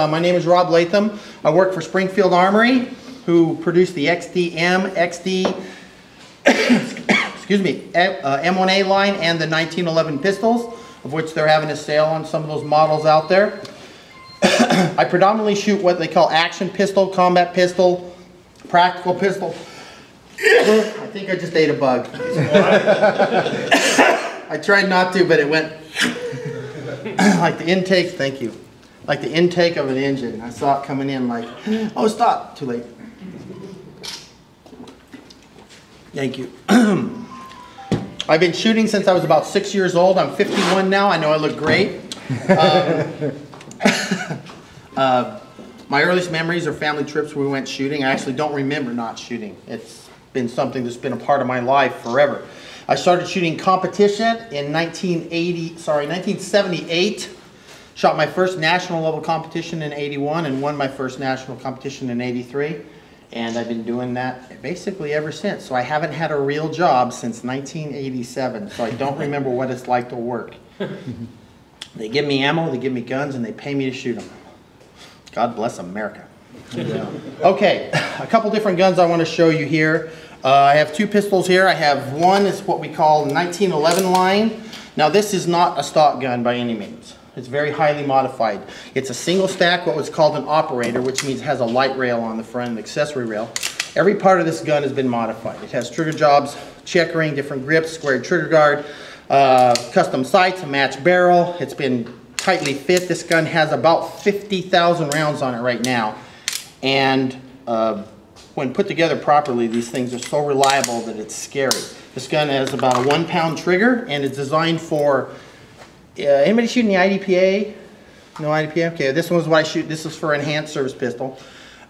My name is Rob Leatham. I work for Springfield Armory, who produced the XD-M, XD, excuse me, M1A line and the 1911 pistols, of which they're having a sale on some of those models out there. I predominantly shoot what they call action pistol, combat pistol, practical pistol. I think I just ate a bug. I tried not to, but it went like the intake, thank you. Like the intake of an engine. I saw it coming in like, oh, stop, too late. Thank you. I've been shooting since I was about 6 years old. I'm 51 now. I know I look great. My earliest memories are family trips where we went shooting. I actually don't remember not shooting. It's been something that's been a part of my life forever. I started shooting competition in 1978. Shot my first national level competition in 81 and won my first national competition in 83. And I've been doing that basically ever since. So I haven't had a real job since 1987. So I don't remember what it's like to work. They give me ammo, they give me guns, and they pay me to shoot them. God bless America. Okay, a couple different guns I want to show you here. I have two pistols here. I have one is what we call 1911 line. Now this is not a stock gun by any means. It's very highly modified. It's a single stack, what was called an operator, which means it has a light rail on the front, an accessory rail. Every part of this gun has been modified. It has trigger jobs, checkering, different grips, squared trigger guard, custom sights, a matched barrel. It's been tightly fit. This gun has about 50,000 rounds on it right now. And when put together properly, these things are so reliable that it's scary. This gun has about a 1 pound trigger, and it's designed for anybody shooting the IDPA? No IDPA? Okay, this one's what I shoot. This is for enhanced service pistol.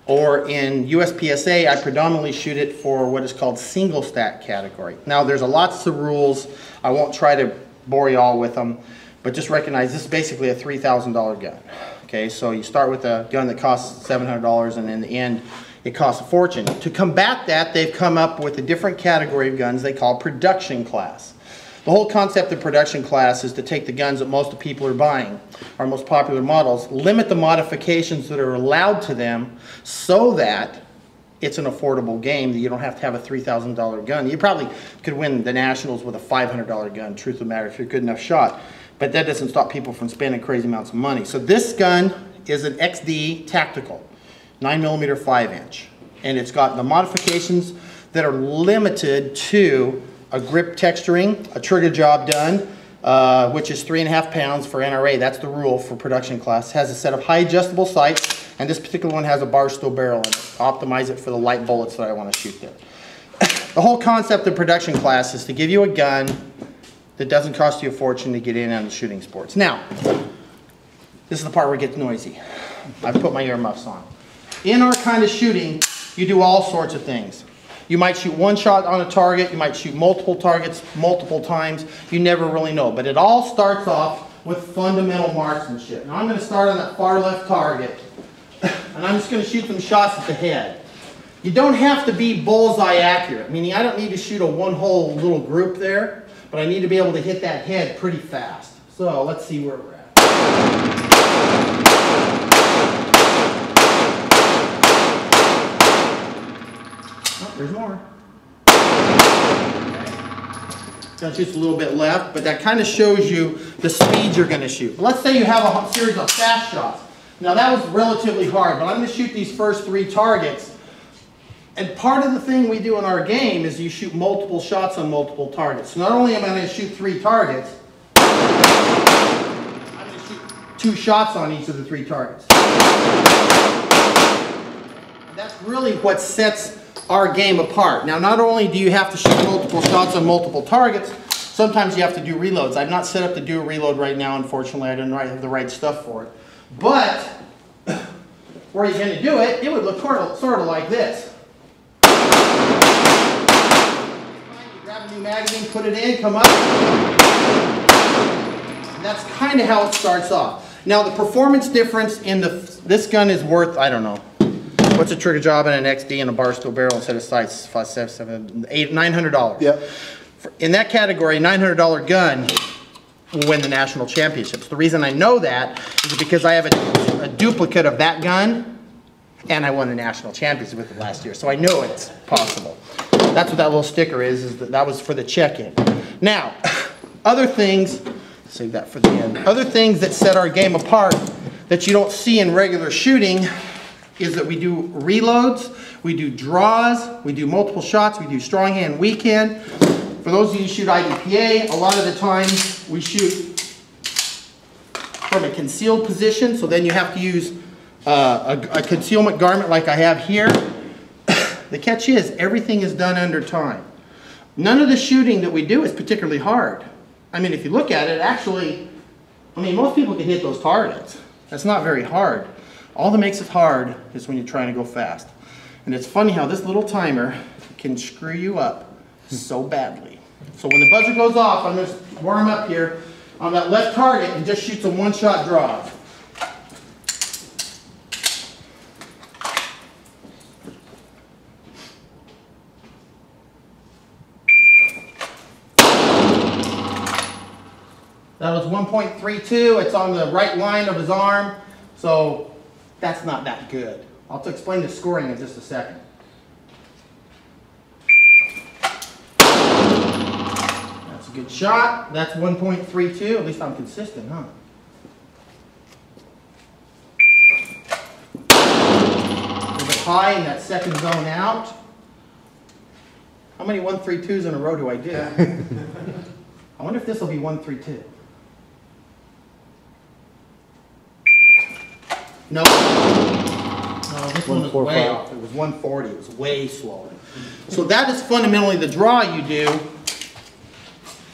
Or in USPSA, I predominantly shoot it for what is called single stack category. Now, there's lots of rules. I won't try to bore you all with them, but just recognize this is basically a $3,000 gun. Okay, so you start with a gun that costs $700, and in the end, it costs a fortune. To combat that, they've come up with a different category of guns they call production class. The whole concept of production class is to take the guns that most people are buying, our most popular models, limit the modifications that are allowed to them so that it's an affordable game, that you don't have to have a $3,000 gun. You probably could win the Nationals with a $500 gun, truth of the matter, if you're a good enough shot. But that doesn't stop people from spending crazy amounts of money. So this gun is an XD Tactical, 9mm 5-inch. And it's got the modifications that are limited to a grip texturing, a trigger job done, which is 3.5 pounds for NRA. That's the rule for production class. It has a set of high adjustable sights, and this particular one has a bar stow barrel in it. Optimize it for the light bullets that I want to shoot there. The whole concept of production class is to give you a gun that doesn't cost you a fortune to get in on the shooting sports. Now, this is the part where it gets noisy. I've put my earmuffs on. In our kind of shooting, you do all sorts of things. You might shoot one shot on a target, you might shoot multiple targets multiple times, you never really know. But it all starts off with fundamental marksmanship. Now I'm going to start on that far left target, and I'm just going to shoot some shots at the head. You don't have to be bullseye accurate, meaning I don't need to shoot a one-hole little group there, but I need to be able to hit that head pretty fast. So let's see where we're at. There's more. Gonna shoot a little bit left, but that kind of shows you the speed you're going to shoot. But let's say you have a series of fast shots. Now that was relatively hard, but I'm going to shoot these first 3 targets. And part of the thing we do in our game is you shoot multiple shots on multiple targets. So not only am I going to shoot 3 targets, I'm going to shoot 2 shots on each of the 3 targets. And that's really what sets our game apart. Now, not only do you have to shoot multiple shots on multiple targets, sometimes you have to do reloads. I've not set up to do a reload right now, unfortunately. I didn't have the right stuff for it. But, were you going to do it, it would look sort of like this. You grab a new magazine, put it in, come up. And that's kind of how it starts off. Now, the performance difference in this gun is worth, I don't know, what's a trigger job and an XD and a bar stow barrel instead of sights? $900. Yep. In that category, $900 gun will win the national championships. The reason I know that is because I have a duplicate of that gun, and I won the national championship with it last year, so I know it's possible. That's what that little sticker is that was for the check-in. Now, other things, save that for the end, other things that set our game apart that you don't see in regular shooting is that we do reloads, we do draws, we do multiple shots, we do strong hand, weak hand. For those of you who shoot IDPA, a lot of the time we shoot from a concealed position, so then you have to use a concealment garment like I have here. The catch is, everything is done under time. None of the shooting that we do is particularly hard. I mean, if you look at it, actually, I mean, most people can hit those targets. That's not very hard. All that makes it hard is when you're trying to go fast. And it's funny how this little timer can screw you up so badly. So when the buzzer goes off, I'm going to warm up here on that left target and just shoot some one-shot draws. That was 1.32. It's on the right line of his arm, so that's not that good. I'll explain the scoring in just a second. That's a good shot. That's 1.32. At least I'm consistent, huh? A little bit high in that second zone out. How many 1.32s in a row do I do? I wonder if this will be 1.32. No. No, this one was way off. It was 140. It was way slower. So that is fundamentally the draw you do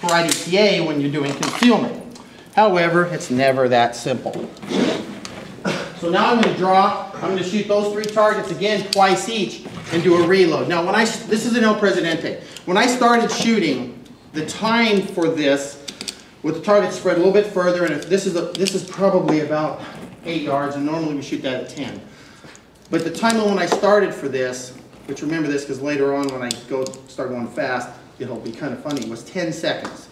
for IDPA when you're doing concealment. However, it's never that simple. So now I'm going to draw. I'm going to shoot those 3 targets again twice each and do a reload. Now, this is an El Presidente. When I started shooting, the time for this with the target spread a little bit further, and if this is probably about 8 yards, and normally we shoot that at 10. But the time when I started for this, which remember this because later on when I start going fast, it'll be kind of funny, was 10 seconds.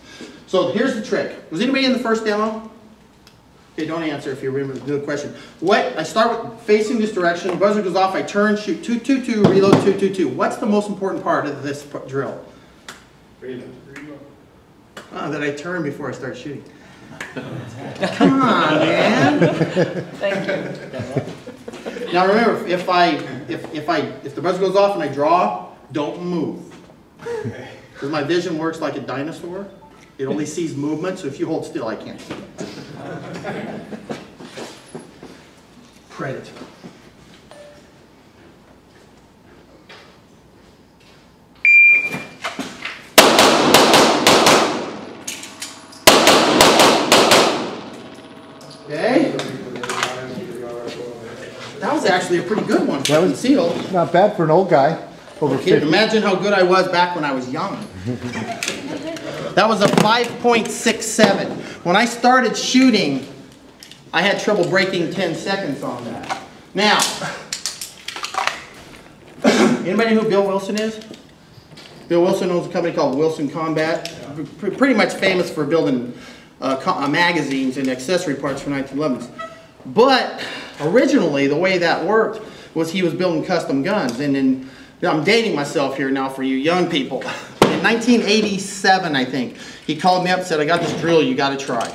So here's the trick. Was anybody in the first demo? Okay, don't answer if you remember the question. I start with facing this direction, the buzzer goes off, I turn, shoot 2-2-2, reload 2-2-2. What's the most important part of this drill? Reload. That I turn before I start shooting. Come on, man. Thank you. Now remember, if the buzzer goes off and I draw, don't move. Because my vision works like a dinosaur. It only sees movement, so if you hold still, I can't see it. Predator. Okay. That was actually a pretty good one. That was concealed. Not bad for an old guy. Over 50. Imagine how good I was back when I was young. That was a 5.67. When I started shooting, I had trouble breaking 10 seconds on that. Now, anybody know who Bill Wilson is? Bill Wilson owns a company called Wilson Combat. Pretty much famous for building magazines and accessory parts for 1911s. But originally, the way that worked was he was building custom guns. And I'm dating myself here now for you young people. In 1987, I think, he called me up and said, I got this drill you got to try.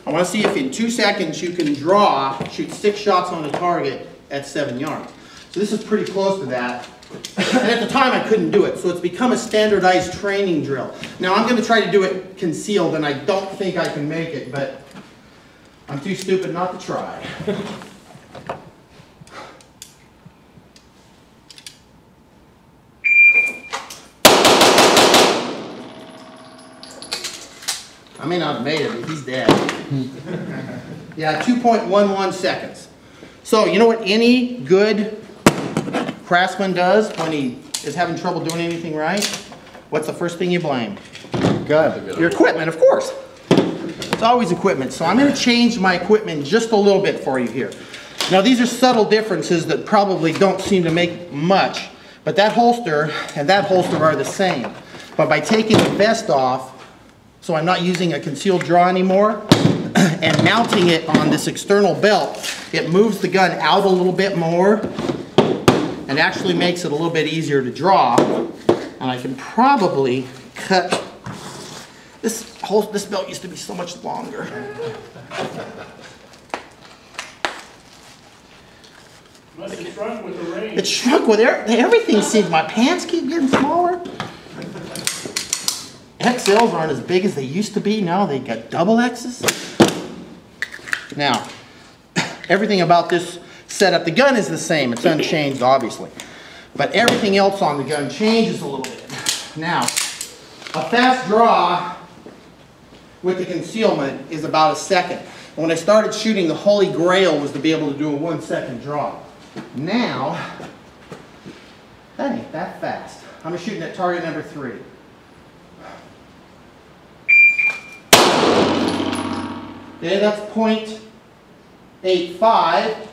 I want to see if in 2 seconds you can shoot 6 shots on a target at 7 yards. So this is pretty close to that. And at the time I couldn't do it, so it's become a standardized training drill. Now I'm going to try to do it concealed, and I don't think I can make it, but I'm too stupid not to try. I may not have made it, but he's dead. Yeah, 2.11 seconds. So you know what any good craftsman does when he is having trouble doing anything right? What's the first thing you blame? Gun. Your equipment, of course. It's always equipment. So I'm going to change my equipment just a little bit for you here. Now these are subtle differences that probably don't seem to make much, but that holster and that holster are the same. But by taking the vest off, so I'm not using a concealed draw anymore, and mounting it on this external belt, it moves the gun out a little bit more and actually makes it a little bit easier to draw. And I can probably cut this belt used to be so much longer. Must have shrunk with the range. It shrunk with everything. Seems my pants keep getting smaller. XLs aren't as big as they used to be. Now they got double X's. Now, everything about this setup, the gun is the same. It's unchanged, obviously. But everything else on the gun changes a little bit. Now, a fast draw with the concealment is about a second. When I started shooting, the holy grail was to be able to do a 1 second draw. Now, that ain't that fast. I'm shooting at target number 3. Okay, that's .85.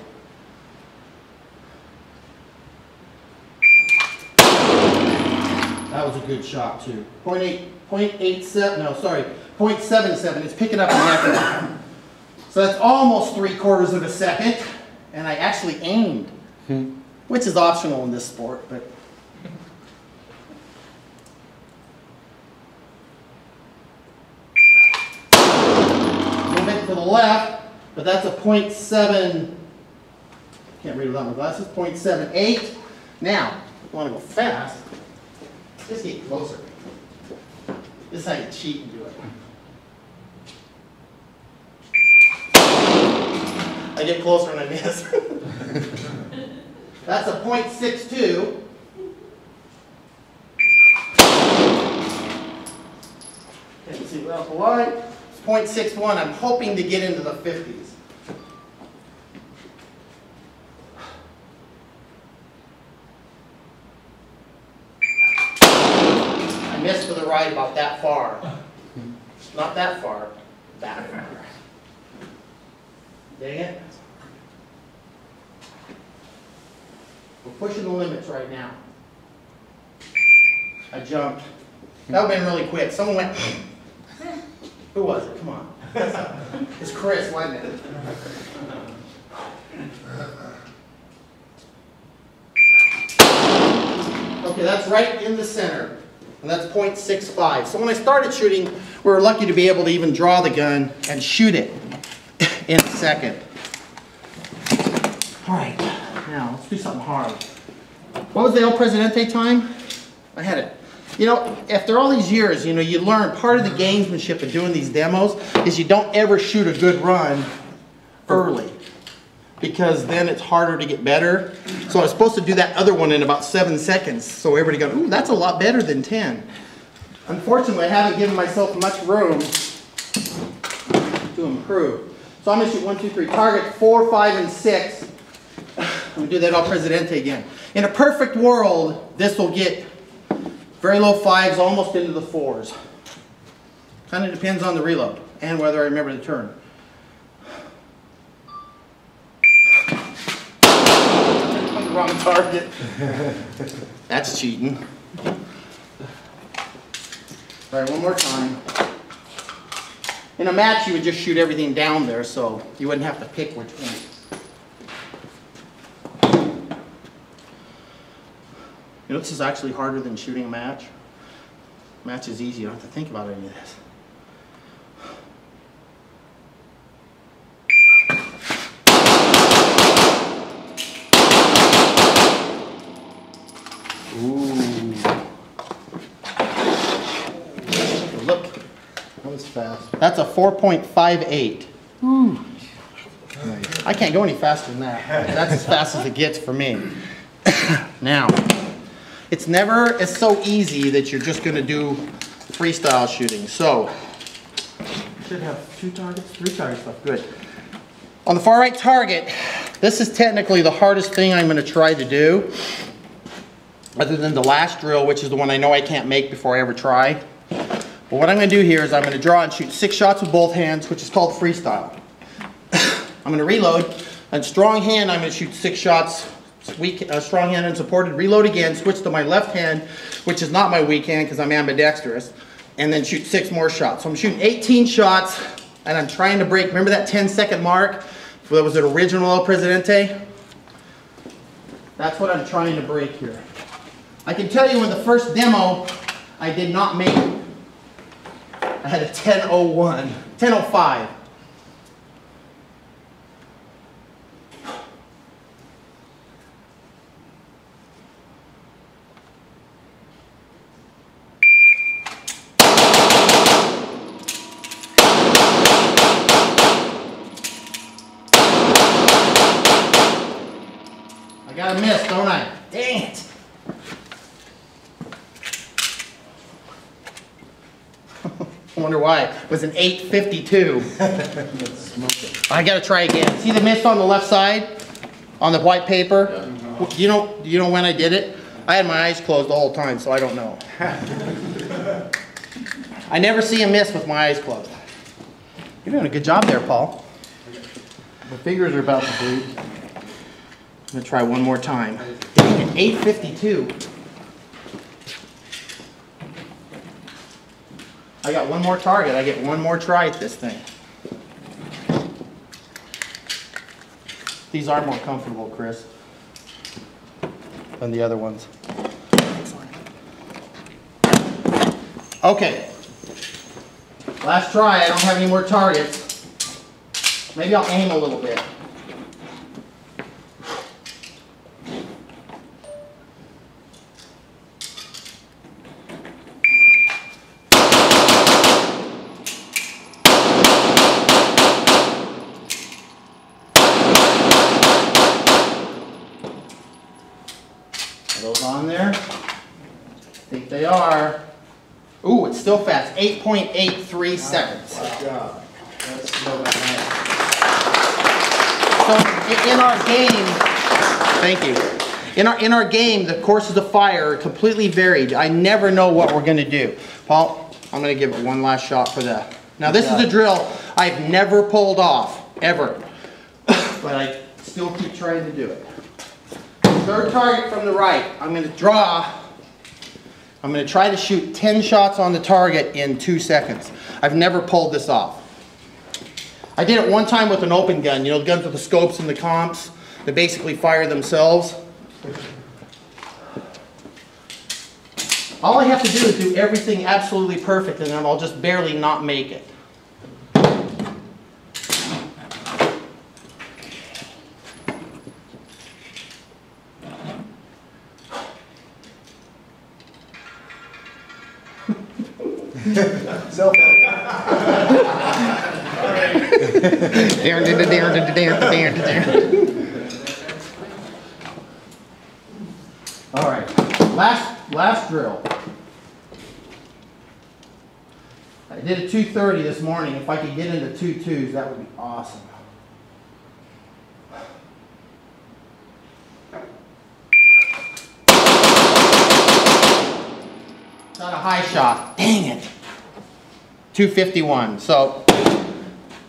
That was a good shot too. 0.87, no, sorry, 0.77. It's picking up an effort. So that's almost 3/4 of a second. And I actually aimed, which is optional in this sport, but. A little bit to the left, but that's a 0.7, can't read without my glasses, 0.78. Now, if you want to go fast, just get closer. This is how you cheat and do it. I get closer and I miss. That's a 0.62. Can't see without the light. It's 0.61. I'm hoping to get into the 50s. I missed to the right about that far. Not that far. That far. Dang it. We're pushing the limits right now. I jumped. That would have been really quick. Someone went, who was it? Come on. It's Chris, wasn't it? Okay, that's right in the center. And that's 0.65. So when I started shooting, we were lucky to be able to even draw the gun and shoot it in a second. All right, now let's do something hard. What was the El Presidente time? I had it. You know, after all these years, you know, you learn part of the gamesmanship of doing these demos is you don't ever shoot a good run early, because then it's harder to get better. So I was supposed to do that other one in about 7 seconds. So everybody goes, ooh, that's a lot better than 10. Unfortunately, I haven't given myself much room to improve. So I'm going to shoot 1, 2, 3, target 4, 5, and 6. I'm going to do that El Presidente again. In a perfect world, this will get very low 5s, almost into the 4s. Kind of depends on the reload and whether I remember the turn. On the wrong target. That's cheating. All right, one more time. In a match, you would just shoot everything down there, so you wouldn't have to pick which one. You know, this is actually harder than shooting a match. Match is easy. You don't have to think about any of this. Ooh. Look. That was fast. That's a 4.58. Ooh. I can't go any faster than that. That's as fast as it gets for me. Now, it's so easy that you're just going to do freestyle shooting. So, should have 2 targets, 3 targets left. Good. On the far right target, this is technically the hardest thing I'm going to try to do, other than the last drill, which is the one I know I can't make before I ever try. But what I'm going to do here is I'm going to draw and shoot 6 shots with both hands, which is called freestyle. I'm going to reload. On strong hand, I'm going to shoot 6 shots. Weak, strong hand unsupported, reload again, switch to my left hand, which is not my weak hand because I'm ambidextrous, and then shoot 6 more shots. So I'm shooting 18 shots and I'm trying to break, remember that 10-second mark? That was an original El Presidente? That's what I'm trying to break here. I can tell you in the first demo, I did not make it. I had a 10:01, 10:05. I got a miss, don't I? Dang it! I wonder why. It was an 8:52. I gotta try again. See the miss on the left side? On the white paper? Yeah. Do you know when I did it? I had my eyes closed the whole time, so I don't know. I never see a miss with my eyes closed. You're doing a good job there, Paul. My fingers are about to bleed. I'm gonna try one more time. Dang it, 8:52. I got one more target. I get one more try at this thing. These are more comfortable, Chris, than the other ones. Okay. Last try. I don't have any more targets. Maybe I'll aim a little bit. Are those on there? I think they are. Ooh, it's still fast. 8.83 seconds. Good job. That's so nice. So in our game, thank you. In our game, the courses of fire are completely varied. I never know what we're going to do. Paul, I'm going to give it one last shot for that. Now this is a drill I've never pulled off, ever. But I still keep trying to do it. Third target from the right. I'm going to draw. I'm going to try to shoot 10 shots on the target in 2 seconds. I've never pulled this off. I did it one time with an open gun. You know, the guns with the scopes and the comps that basically fire themselves. All I have to do is do everything absolutely perfect, and then I'll just barely not make it. Self All right, last drill. I did a 230 this morning. If I could get into 2.2s, that would be awesome. Not a high shot. Dang it. 251. So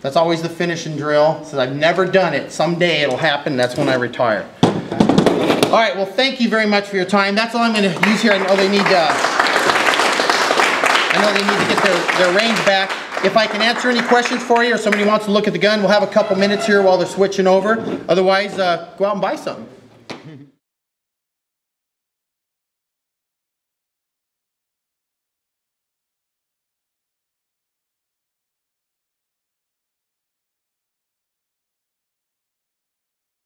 that's always the finishing drill. Since I've never done it, someday it'll happen. That's when I retire. All right. Well, thank you very much for your time. That's all I'm going to use here. I know they need to get their range back. If I can answer any questions for you, or somebody wants to look at the gun, we'll have a couple minutes here while they're switching over. Otherwise, go out and buy something.